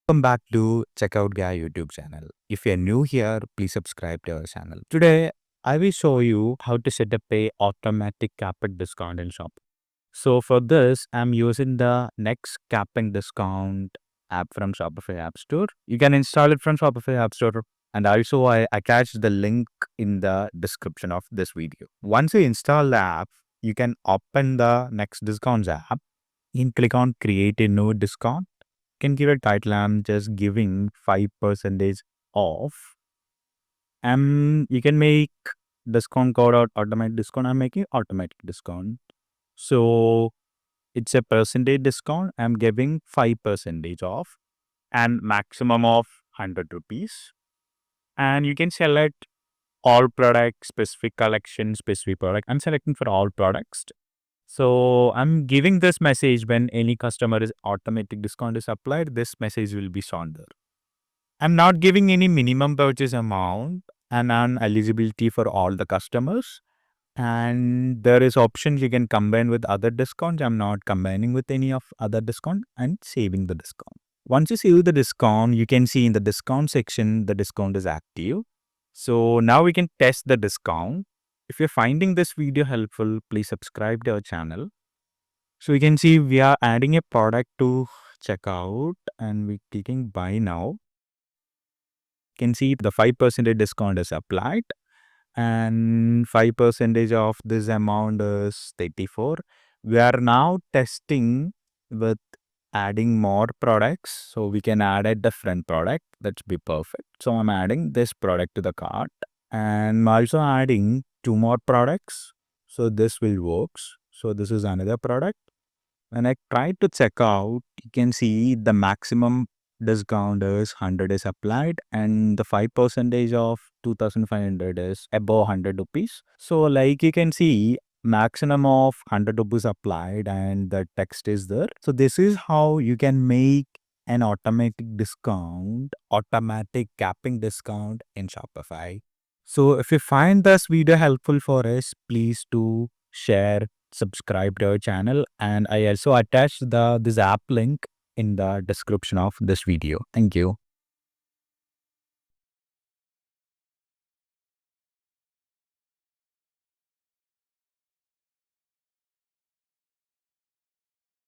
Welcome back to Checkout Guy YouTube channel. If you're new here, please subscribe to our channel. Today, I will show you how to set up a automatic capping discount in Shop. So for this, I'm using the Next Capping Discount app from Shopify App Store. You can install it from Shopify App Store, and also I attached the link in the description of this video. Once you install the app, you can open the Next Discounts app and click on Create a New Discount. Can give a title. I'm just giving 5% off. And you can make discount code or automatic discount. I'm making automatic discount. So it's a percentage discount. I'm giving 5% off and maximum of 100 rupees. And you can select all products, specific collection, specific product. I'm selecting for all products. So I'm giving this message when any customer is automatic discount is applied. This message will be shown there. I'm not giving any minimum purchase amount and an eligibility for all the customers. And there is options you can combine with other discounts. I'm not combining with any of other discount and saving the discount. Once you save the discount, you can see in the discount section, the discount is active. So now we can test the discount. If you're finding this video helpful, please subscribe to our channel. So you can see we are adding a product to checkout and we're clicking buy now. Can see the 5% discount is applied and 5% of this amount is 34. We are now testing with adding more products. So we can add a different product. That's be perfect. So I'm adding this product to the cart and I'm also adding 2 more products. So this will works. So this is another product. When I try to check out, you can see the maximum discount is 100 is applied and the 5% of 2500 is above 100 rupees. So like you can see maximum of 100 rupees applied and the text is there. So this is how you can make an automatic capping discount in Shopify. So if you find this video helpful for us, please do share, subscribe to our channel, and I also attached this app link in the description of this video. Thank you.